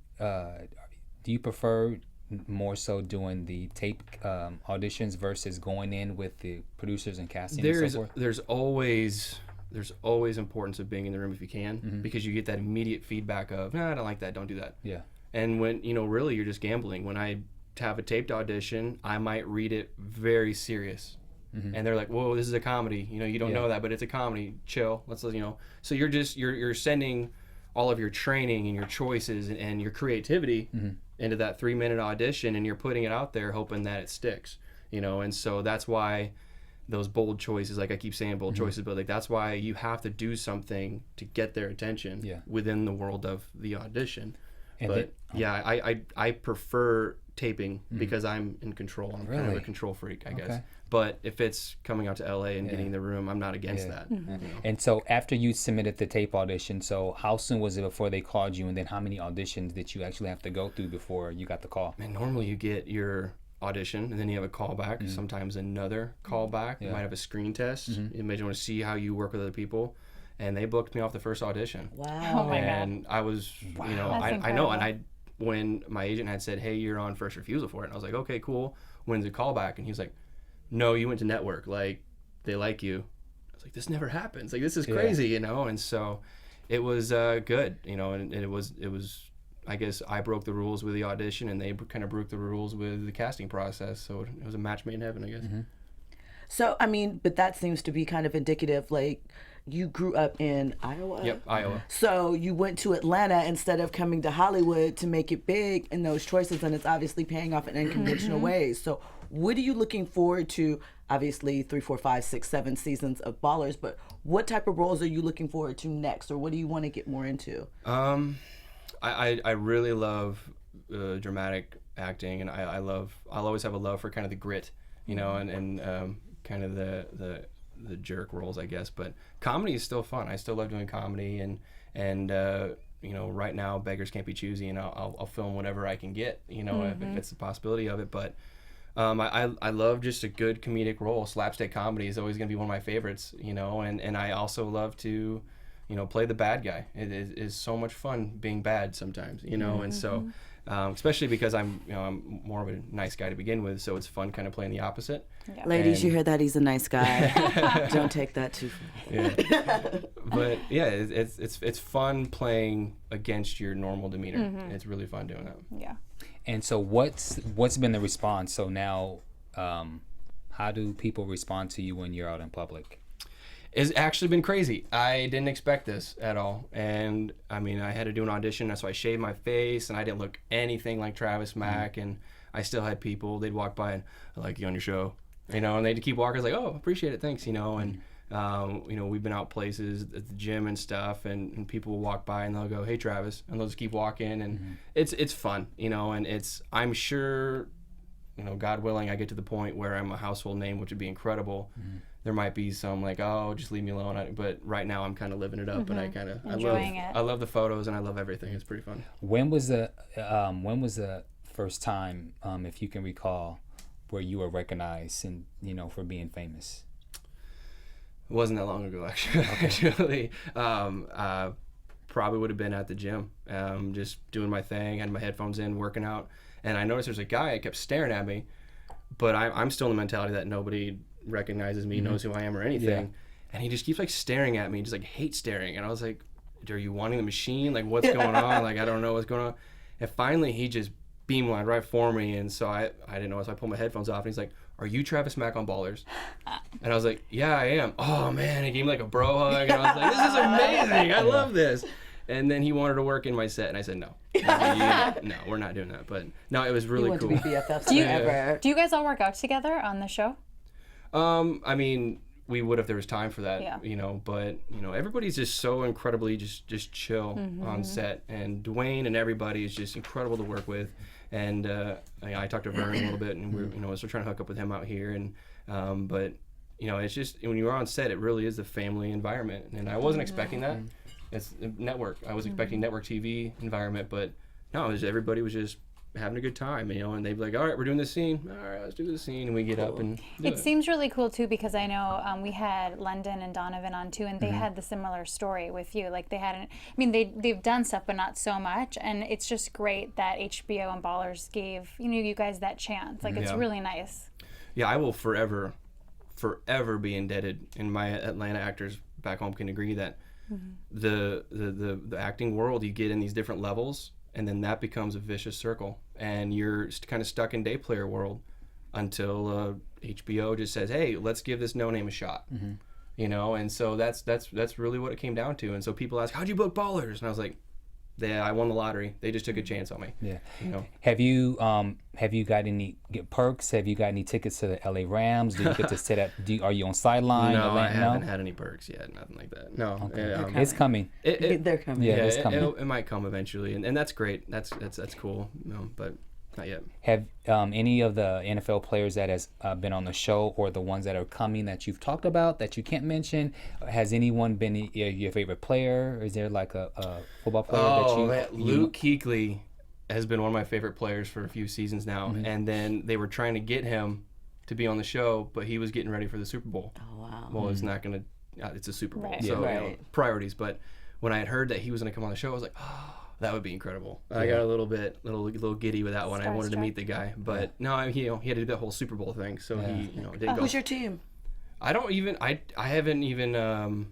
A: more so doing the tape auditions versus going in with the producers and casting and so forth?
F: There's always importance of being in the room if you can, because you get that immediate feedback of, nah, I don't like that, don't do that.
A: Yeah.
F: And when, really you're just gambling. When I have a taped audition, I might read it very serious. And they're like, whoa, this is a comedy. You don't know that, but it's a comedy. Chill. So you're sending all of your training and your choices and your creativity into that 3-minute audition, and you're putting it out there hoping that it sticks. And so that's why those bold choices, like I keep saying bold choices, but like that's why you have to do something to get their attention within the world of the audition. And I prefer taping because I'm in control. I'm kind of a control freak, I guess. But if it's coming out to LA and getting the room, I'm not against that.
A: And so after you submitted the tape audition, so how soon was it before they called you, and then how many auditions did you actually have to go through before you got the call?
F: And normally you get your audition, and then you have a callback, sometimes another callback. You might have a screen test. You may want to see how you work with other people. And they booked me off the first audition.
D: Wow.
E: Oh my God.
F: And I was, I know, and when my agent had said, hey, you're on first refusal for it, and I was like, okay, cool. When's the callback? And he was like, no, you went to network. Like, they like you. I was like, this never happens. Like, this is crazy, And so it was good, and it was, I guess I broke the rules with the audition, and they kind of broke the rules with the casting process. So it was a match made in heaven, I guess.
D: So, but that seems to be kind of indicative, like, you grew up in Iowa?
F: Yep, Iowa.
D: So you went to Atlanta instead of coming to Hollywood to make it big in those choices, and it's obviously paying off in unconventional ways. So what are you looking forward to? Obviously 3, 4, 5, 6, 7 seasons of Ballers, but what type of roles are you looking forward to next, or what do you want to get more into?
F: I really love dramatic acting, and I'll always have a love for kind of the grit, and kind of the jerk roles, I guess. But comedy is still fun. I still love doing comedy, and right now beggars can't be choosy, and I'll film whatever I can get, if it's a possibility of it. But I love just a good comedic role. Slapstick comedy is always going to be one of my favorites, and I also love to play the bad guy. It is so much fun being bad sometimes, and so especially because I'm more of a nice guy to begin with, so it's fun kind of playing the opposite.
E: Yeah.
D: Ladies, you heard that? He's a nice guy. Don't take that too far.
F: Yeah. But yeah, it's fun playing against your normal demeanor. It's really fun doing that.
E: Yeah.
A: And so what's been the response? So now, how do people respond to you when you're out in public?
F: It's actually been crazy. I didn't expect this at all. And I had to do an audition, so I shaved my face, and I didn't look anything like Travis Mack, and I still had people, they'd walk by and, I like you on your show, and they'd keep walking. I was like, oh, appreciate it, thanks, and we've been out places at the gym and stuff, and people will walk by and they'll go, hey, Travis, and they'll just keep walking, and it's fun, and I'm sure, God willing, I get to the point where I'm a household name, which would be incredible. There might be some like, oh, just leave me alone. But right now I'm kind of living it up, and I love the photos, and I love everything. It's pretty fun.
A: When was the first time, if you can recall, where you were recognized and for being famous?
F: It wasn't that long ago, actually. Actually, probably would have been at the gym, just doing my thing, had my headphones in, working out, and I noticed there's a guy that kept staring at me, but I'm still in the mentality that nobody recognizes me, knows who I am or anything, and he just keeps like staring at me, just like hate staring, and I was like, are you wanting the machine? Like, what's going on? Like, I don't know what's going on. And finally he just beamlined right for me, and so I didn't know, so I pulled my headphones off, and he's like, are you Travis Mack on Ballers? And I was like, yeah, I am. Oh man, he gave me like a bro hug, and I was like, this is amazing, I love this. And then he wanted to work in my set, and I said no. No, we're not doing that. But no, it was really cool.
D: You want to be BFFs forever.
E: Do you guys all work out together on the show?
F: we would if there was time for that.
E: Yeah.
F: You know, but you know, everybody's just so incredibly just chill on set, and Dwayne and everybody is just incredible to work with. And I talked to Vern a little bit, and we're still trying to hook up with him out here. And but you know, it's just when you're on set, it really is a family environment, and I wasn't expecting that. It's a network. I was expecting network TV environment, but no, everybody was just having a good time, you know, and they'd be like, all right, we're doing this scene. All right, let's do this scene. And we get up and do
E: It seems really cool too, because I know we had London and Donovan on too, and they had the similar story with you. Like they hadn't, I mean, they've done stuff, but not so much. And it's just great that HBO and Ballers gave, you guys that chance. Like it's really nice.
F: Yeah, I will forever be indebted, and my Atlanta actors back home can agree that the acting world, you get in these different levels, and then that becomes a vicious circle, and you're kind of stuck in day player world until HBO just says, hey, let's give this no name a shot. You know, and so that's really what it came down to. And so people ask, how'd you book Ballers? And I was like, I won the lottery. They just took a chance on me.
A: Yeah.
F: You know.
A: Have you got any perks? Have you got any tickets to the LA Rams? Do you get to sit at? Are you on sideline?
F: No, I haven't had any perks yet. Nothing like that. No.
A: Okay. It's coming.
D: They're coming.
A: Yeah,
F: Yeah,
A: it's coming.
F: it might come eventually, and that's great. That's cool. No, but not yet.
A: Have any of the NFL players that has been on the show, or the ones that are coming that you've talked about that you can't mention? Has anyone been your favorite player? Is there like a football player that you?
F: Man, Luke Kuechly has been one of my favorite players for a few seasons now, and then they were trying to get him to be on the show, but he was getting ready for the Super Bowl.
D: Oh wow.
F: Well, it's not gonna. It's a Super Bowl,
E: Right.
F: so
D: Yeah.
F: you know,
D: Right.
F: priorities. But when I had heard that he was gonna come on the show, I was like, oh, that would be incredible. I got a little giddy with that one. I wanted to
E: Starstruck.
F: meet the guy, but no, he had to do the whole Super Bowl thing, so he didn't go.
D: Who's your team?
F: I haven't even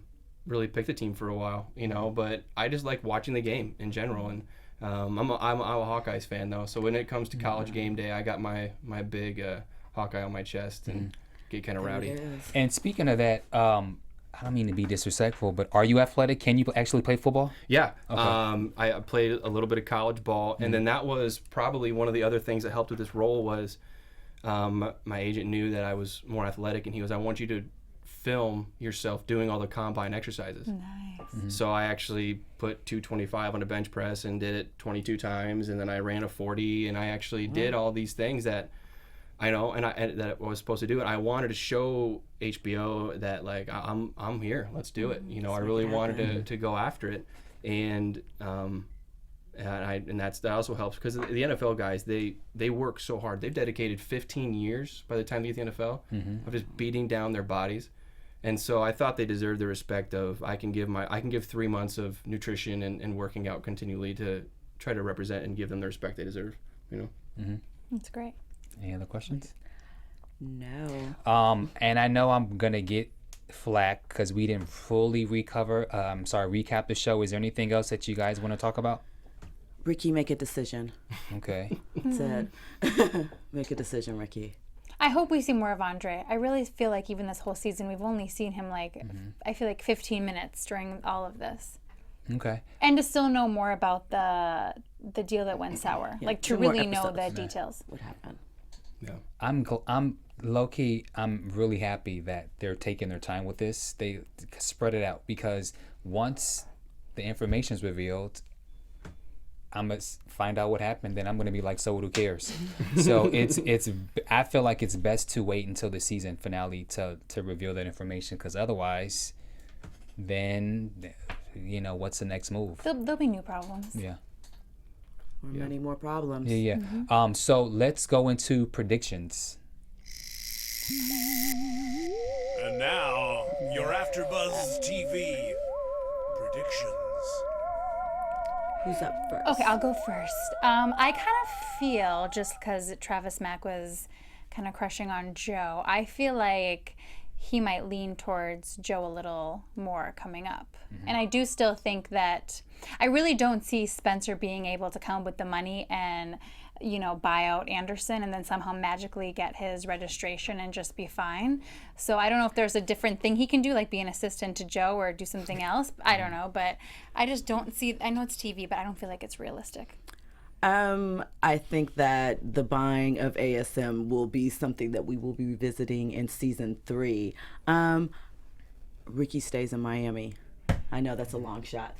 F: really picked a team for a while, you know, but I just like watching the game in general, and I'm a Hawkeyes fan though, so when it comes to college game day, I got my big Hawkeye on my chest and get kind of rowdy.
D: Yes.
A: And speaking of that, I don't mean to be disrespectful, but are you athletic? Can you actually play football?
F: Yeah, I played a little bit of college ball, and then that was probably one of the other things that helped with this role was my agent knew that I was more athletic, and he goes, I want you to film yourself doing all the combine exercises.
E: Nice.
F: So I actually put 225 on a bench press and did it 22 times, and then I ran a 40, and I actually did all these things that I know and that I was supposed to do. And I wanted to show HBO that like I'm here, let's do it. You know, I really wanted to go after it, and that also helps because the NFL guys they work so hard. They've dedicated 15 years by the time they get to the NFL of just beating down their bodies. And so I thought they deserved the respect of I can give 3 months of nutrition and working out continually to try to represent and give them the respect they deserve. You know.
E: That's great.
A: Any other questions?
D: No.
A: And I know I'm gonna get flack because we didn't fully recap the show. Is there anything else that you guys want to talk about?
D: Ricky, make a decision.
A: Okay.
D: That's it. Make a decision, Ricky.
E: I hope we see more of Andre. I really feel like even this whole season, we've only seen him like, I feel like 15 minutes during all of this.
A: Okay.
E: And to still know more about the deal that went sour.
D: Yeah,
E: like to
D: 2 more
E: really know
D: episodes.
E: the details.
D: What happened?
F: Yeah.
A: I'm low-key, I'm really happy that they're taking their time with this. They spread it out because once the information's revealed, I'm gonna find out what happened. Then I'm gonna be like, so who cares? So it's. I feel like it's best to wait until the season finale to reveal that information, because otherwise, then what's the next move?
E: There'll be new problems.
A: Yeah.
D: Or many more problems.
A: Yeah. So let's go into predictions.
G: And now, your AfterBuzz TV predictions.
D: Who's up first?
E: Okay, I'll go first. I kind of feel, just because Travis Mack was kind of crushing on Joe, I feel like he might lean towards Joe a little more coming up. And I do still think that I really don't see Spencer being able to come up with the money and buy out Anderson and then somehow magically get his registration and just be fine. So I don't know if there's a different thing he can do, like be an assistant to Joe or do something else. I don't know, but I just don't see, I know it's TV, but I don't feel like it's realistic.
D: I think that the buying of ASM will be something that we will be revisiting in season 3. Ricky stays in Miami. I know that's a long shot.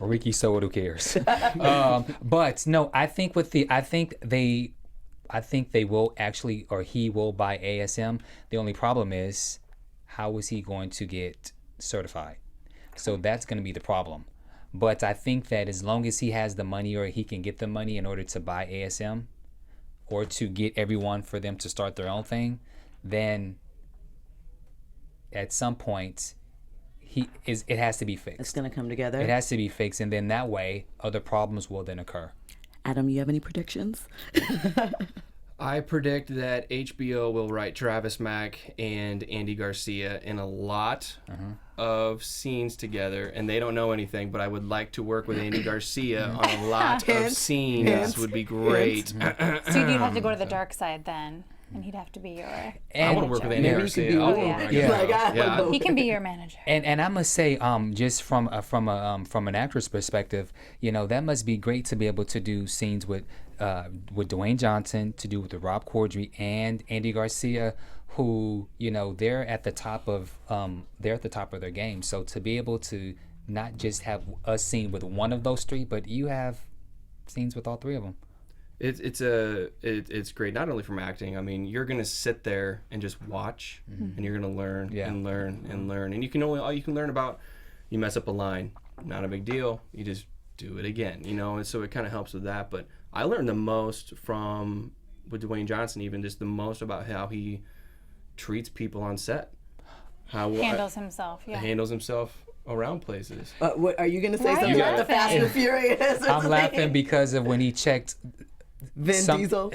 A: Ricky, so who cares? But no, I think they will actually, or he will buy ASM. The only problem is, how is he going to get certified? So that's going to be the problem. But I think that as long as he has the money, or he can get the money in order to buy ASM, or to get everyone for them to start their own thing, then at some point it has to be fixed.
D: It's going to come together.
A: It has to be fixed, and then that way other problems will then occur.
D: Adam, you have any predictions?
F: I predict that HBO will write Travis Mack and Andy Garcia in a lot of scenes together, and they don't know anything, but I would like to work with Andy Garcia on a lot of scenes. Would be great.
E: So you'd have to go to the dark side then, and he'd have to be your
F: I want to work with Andy Garcia. I'll work with him.
E: He can be your manager.
A: And I must say, just from an actress perspective, that must be great to be able to do scenes with Dwayne Johnson, to do with the Rob Corddry and Andy Garcia, who they're at the top of their game. So to be able to not just have a scene with one of those three, but you have scenes with all three of them.
F: It's great, not only from acting. I mean, you're gonna sit there and just watch, and you're gonna learn and learn and learn. And all you can learn about, you mess up a line, not a big deal. You just do it again, And so it kind of helps with that. But I learned the most with Dwayne Johnson, even just the most about how he treats people on set, how
E: handles himself
F: around places.
D: What are you gonna say?
E: Why
D: Something about the Fast and the Furious?
A: I'm laughing because of when he checked
D: Diesel.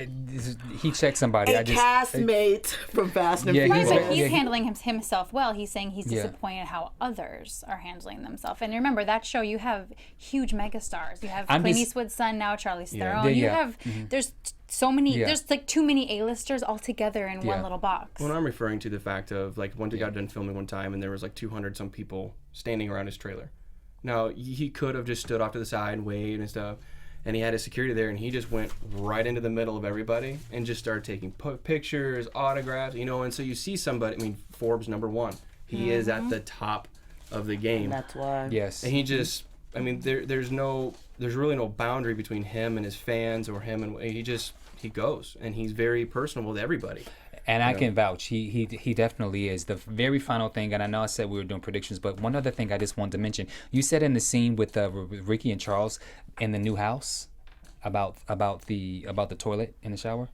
A: He checked somebody.
D: A castmate from Fast and
A: Yeah,
D: Furious.
E: Right, but he's handling himself well. He's saying he's disappointed how others are handling themselves. And remember, that show, you have huge megastars. You have Clint Eastwood's son now, Charlize Theron. There's so many, there's like too many A-listers all together in one little box.
F: Well, I'm referring to the fact of, like, one got done filming one time, and there was like 200 some people standing around his trailer. Now, he could have just stood off to the side and waved and stuff. And he had his security there, and he just went right into the middle of everybody and just started taking pictures, autographs, And so you see somebody, Forbes #1. He is at the top of the game.
D: And that's why.
A: Yes.
F: And he just, there's really no boundary between him and his fans, or him and he goes, and he's very personable to everybody.
A: And I can vouch. He definitely is. The very final thing, and I know I said we were doing predictions, but one other thing I just wanted to mention. You said in the scene with Ricky and Charles in the new house about the toilet in the shower.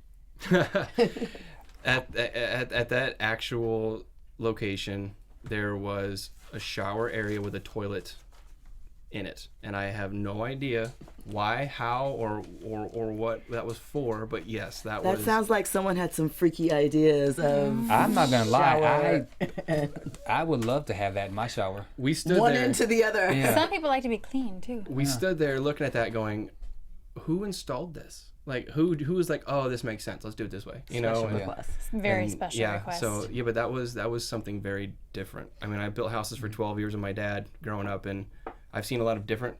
F: At that actual location, there was a shower area with a toilet in it, and I have no idea why, how, or what that was for, but yes, that was.
D: That sounds like someone had some freaky ideas of.
A: I'm not gonna lie,
D: shower.
A: I would love to have that in my shower.
F: We stood
D: One
F: there.
D: into the other.
A: Yeah.
E: Some people like to be clean too.
F: We stood there looking at that, going, "Who installed this? Like, who was like, oh, this makes sense. Let's do it this way."
D: Special request.
E: Very special request.
F: So but that was something very different. I built houses for 12 years with my dad growing up, and I've seen a lot of different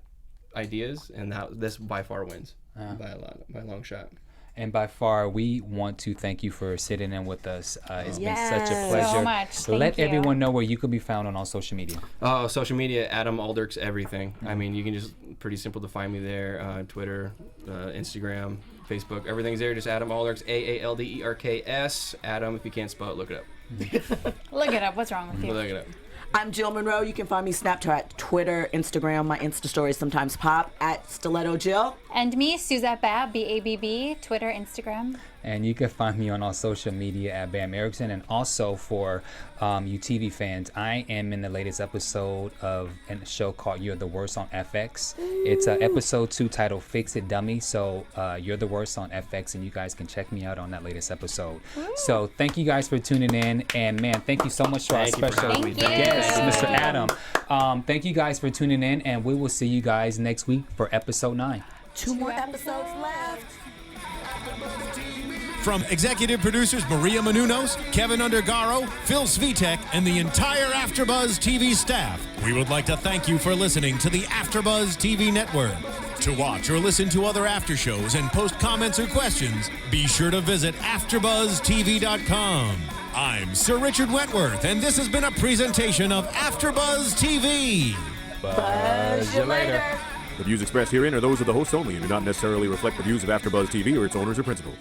F: ideas, and this by far wins by a long shot.
A: And by far, we want to thank you for sitting in with us. It's been such a
E: so
A: pleasure.
E: much.
A: Let
E: Thank you.
A: everyone know where you could be found on social media.
F: Oh, social media, Adam Aalderks, everything. You can just, pretty simple to find me there. Twitter, Instagram, Facebook, everything's there. Just Adam Aalderks, Aalderks. Adam, if you can't spell it, look it up.
E: Look it up. What's wrong with you?
F: Look it up.
D: I'm Jill Munroe. You can find me Snapchat, Twitter, Instagram. My Insta stories sometimes pop at Stiletto Jill.
E: And me, Suzette Babb, BABB, Twitter, Instagram.
A: And you can find me on all social media at Bamm Ericsen. And also for you TV fans, I am in the latest episode of a show called You're the Worst on FX. It's episode 2 titled Fix It Dummy. So You're the Worst on FX, and you guys can check me out on that latest episode. So thank you guys for tuning in. And man, thank you so much to our special guest, Mr. Adam. Thank you guys for tuning in, and we will see you guys next week for episode 9.
D: 2 more episodes left.
B: From executive producers Maria Menounos, Kevin Undergaro, Phil Svitek, and the entire AfterBuzz TV staff, we would like to thank you for listening to the AfterBuzz TV network. To watch or listen to other after shows and post comments or questions, be sure to visit AfterBuzzTV.com. I'm Sir Richard Wentworth, and this has been a presentation of AfterBuzz TV.
D: Buzz you later.
H: The views expressed herein are those of the hosts only and do not necessarily reflect the views of AfterBuzz TV or its owners or principals.